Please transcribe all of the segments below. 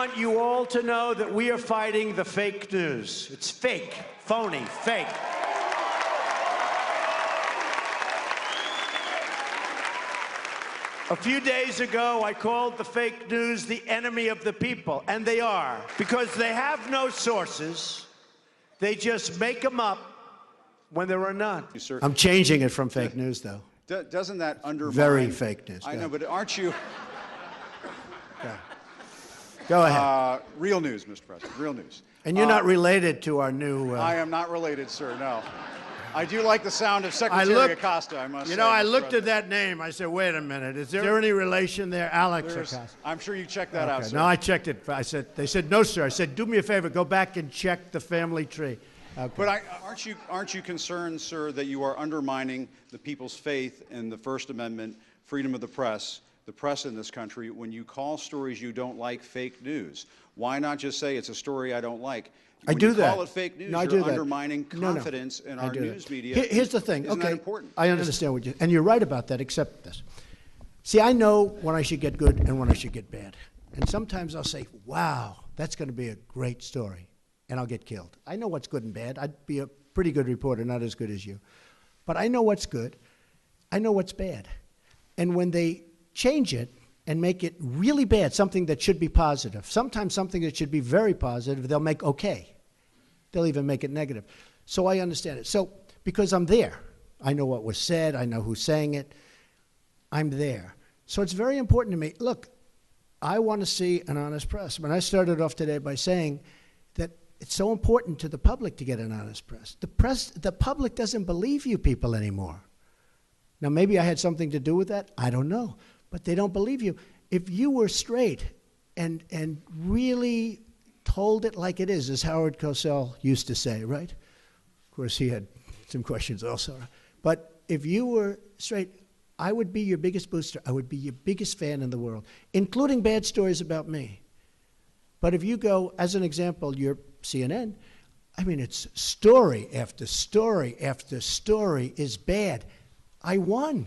want you all to know that we are fighting the fake news. It's fake, phony, fake. A few days ago, I called the fake news the enemy of the people, and they are, because they have no sources. They just make them up when there are none. I'm changing it from fake news, though. Doesn't that undermine... Very fake news. I know, but aren't you... Go ahead. Real news, Mr. President, real news. And you're not related to our new... I am not related, sir, no. I do like the sound of Secretary Acosta, I must say. You know, I looked at that name. I said, wait a minute. Is there any relation there? Alex Acosta. I'm sure you checked that out, sir. No, I checked it. They said, no, sir. I said, do me a favor. Go back and check the family tree. Okay. But aren't you concerned, sir, that you are undermining the people's faith in the First Amendment, freedom of the press in this country, when you call stories you don't like fake news? Why not just say it's a story I don't like? I do that. When you call it fake news, you're undermining confidence in our news media. Here's the thing. Isn't that important? I understand what you... And you're right about that, except this. See, I know when I should get good and when I should get bad. And sometimes I'll say, wow, that's going to be a great story. And I'll get killed. I know what's good and bad. I'd be a pretty good reporter, not as good as you. But I know what's good. I know what's bad. And when they change it and make it really bad, something that should be positive, sometimes something that should be very positive, they'll make okay. They'll even make it negative. So I understand it. So because I'm there, I know what was said, I know who's saying it, I'm there. So it's very important to me. Look, I want to see an honest press. When I started off today by saying that it's so important to the public to get an honest press. The public doesn't believe you people anymore. Now, maybe I had something to do with that. I don't know. But they don't believe you. If you were straight and really told it like it is, as Howard Cosell used to say, right? Of course, he had some questions also. But if you were straight, I would be your biggest booster. I would be your biggest fan in the world, including bad stories about me. But if you go, as an example, you're CNN, I mean, it's story after story after story is bad. I won.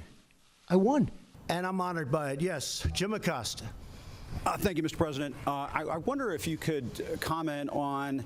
And I'm honored by it. Yes, Jim Acosta. Thank you, Mr. President. I wonder if you could comment on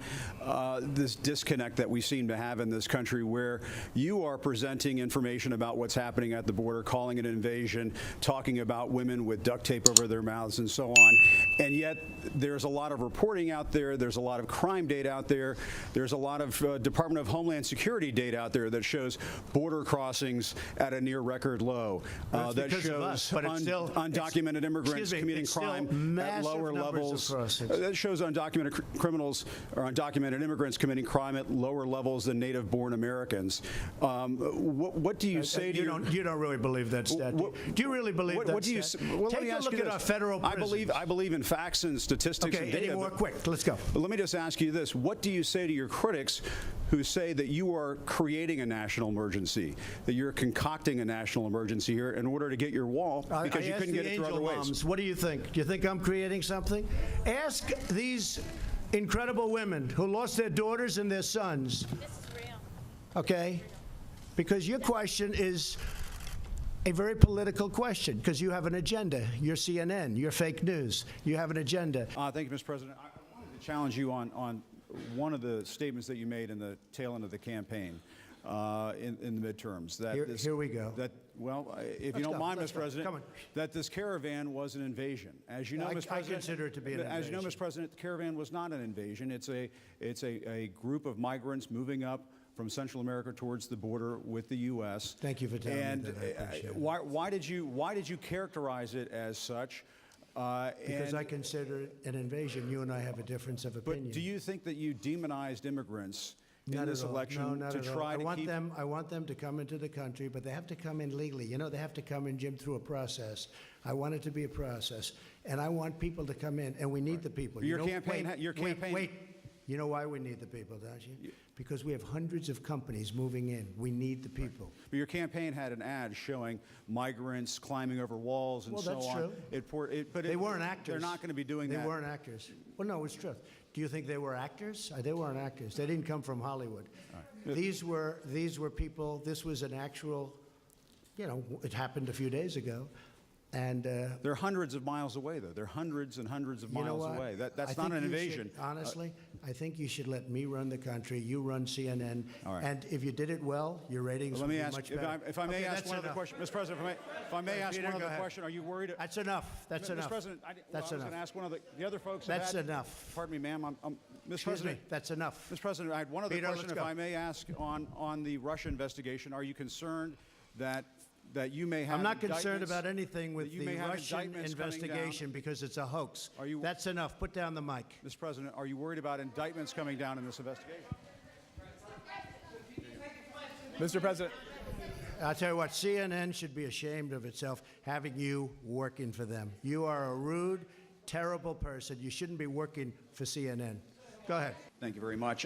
this disconnect that we seem to have in this country, where you are presenting information about what's happening at the border, calling it an invasion, talking about women with duct tape over their mouths and so on. And yet there's a lot of reporting out there. There's a lot of crime data out there. There's a lot of Department of Homeland Security data out there that shows border crossings at a near record low. That shows undocumented immigrants committing crime at lower levels. That shows undocumented criminals or undocumented immigrants committing crime at lower levels than native-born Americans. What do you say to you don't really believe that stat? Do you really believe that stat? Take a look at our federal prisons. I believe in facts and statistics and data. Any more quick? Let's go. But let me just ask you this. What do you say to your critics who say that you are creating a national emergency, that you're concocting a national emergency here in order to get your wall because you couldn't get it through other ways? What do you think? Do you think I'm creating something? Ask these incredible women who lost their daughters and their sons. This is real. Okay? Because your question is a very political question, because you have an agenda. You're CNN. You're fake news. You have an agenda. Thank you, Mr. President. I wanted to challenge you on one of the statements that you made in the tail end of the campaign in the midterms. Here we go. If you don't mind, Mr. President, that this caravan was an invasion. As you know, Mr. President, I consider it to be an invasion. As you know, Mr. President, the caravan was not an invasion. It's a group of migrants moving up from Central America towards the border with the U.S. Thank you for telling me that. I appreciate it. Why did you characterize it as such? Because I consider it an invasion. You and I have a difference of opinion. But do you think that you demonized immigrants in this election to try to keep... I want them to come into the country, but they have to come in legally. You know, they have to come in, Jim, through a process. I want it to be a process. And I want people to come in, and we need the people. Your campaign... Wait. You know why we need the people, don't you? Because we have hundreds of companies moving in. We need the people. But your campaign had an ad showing migrants climbing over walls and so on. Well, that's true. But they weren't actors. They're not going to be doing that. They weren't actors. Well, no, it's true. Do you think they were actors? They weren't actors. They didn't come from Hollywood. Right. These were people. This was an actual, you know, it happened a few days ago. And They're hundreds of miles away, though. They're hundreds and hundreds of you know miles what? away. That's I not think an you invasion. should, honestly, I think you should let me run the country. You run CNN. All right. And if you did it well, your ratings Let would me be ask, much if better. I may Okay, ask that's one other enough. question, Mr. President, if I may ask Peter, one go other ahead. question, are you worried? That's enough. That's enough. Mr. President, That's I was enough. going to ask one of the other folks. That's have had, enough. Pardon me, ma'am. Mr. Excuse President, me. That's enough. Mr. President, I had one other Peter, question, let's if go. I may ask, on the Russia investigation. Are you concerned that you may have I'm not concerned indictments- about anything with that you the may have Russian indictments coming down? investigation because it's a hoax. Are you- That's enough. Put down the mic. Mr. President, are you worried about indictments coming down in this investigation? Mr. President. I'll tell you what, CNN should be ashamed of itself having you working for them. You are a rude, terrible person. You shouldn't be working for CNN. Go ahead. Thank you very much.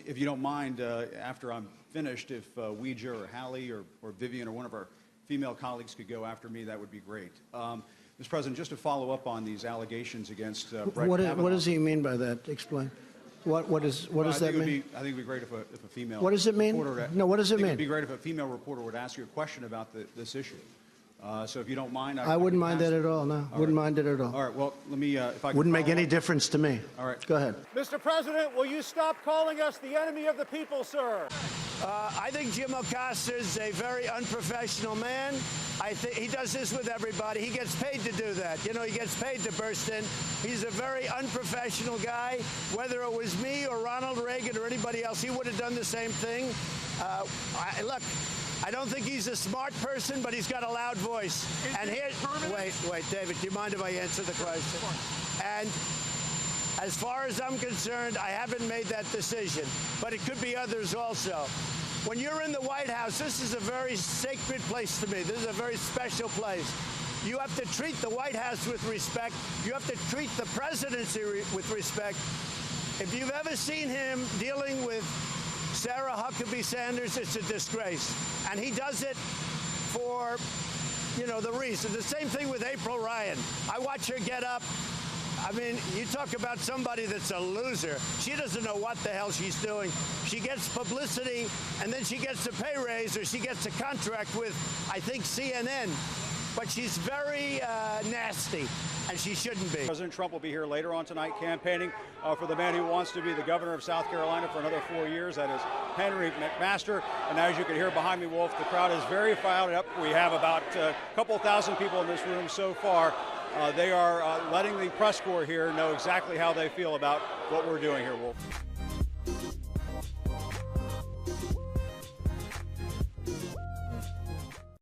If you don't mind, after I'm finished, if Ouija or Hallie or Vivian or one of our female colleagues could go after me, that would be great. Mr. President, just to follow up on these allegations against Brett Kavanaugh. What does he mean by that? Explain. What does that mean? I think it would be great if a female What does it mean? reporter would- No, what does it I think mean? It would be great if a female reporter would ask you a question about this issue. So if you don't mind, I wouldn't could mind ask- that at all, no. All Wouldn't right. mind it at all. All right, well, let me, if I could Wouldn't make follow any up. difference to me. All right. Go ahead. Mr. President, will you stop calling us the enemy of the people, sir? I think Jim Acosta is a very unprofessional man. I think he does this with everybody. He gets paid to do that. You know, he gets paid to burst in. He's a very unprofessional guy. Whether it was me or Ronald Reagan or anybody else, he would have done the same thing. Look, I don't think he's a smart person, but he's got a loud voice. And here, wait, David, do you mind if I answer the question? And as far as I'm concerned, I haven't made that decision, but it could be others also. When you're in the White House, this is a very sacred place to me. This is a very special place. You have to treat the White House with respect. You have to treat the presidency with respect. If you've ever seen him dealing with Sarah Huckabee Sanders, it's a disgrace. And he does it for, you know, the reason. The same thing with April Ryan. I watch her get up. I mean, you talk about somebody that's a loser. She doesn't know what the hell she's doing. She gets publicity, and then she gets a pay raise, or she gets a contract with, I think, CNN. But she's very nasty, and she shouldn't be. President Trump will be here later on tonight campaigning for the man who wants to be the governor of South Carolina for another 4 years. That is Henry McMaster. And as you can hear behind me, Wolf, the crowd is very fired up. We have about a couple thousand people in this room so far. They are letting the press corps here know exactly how they feel about what we're doing here, Wolf.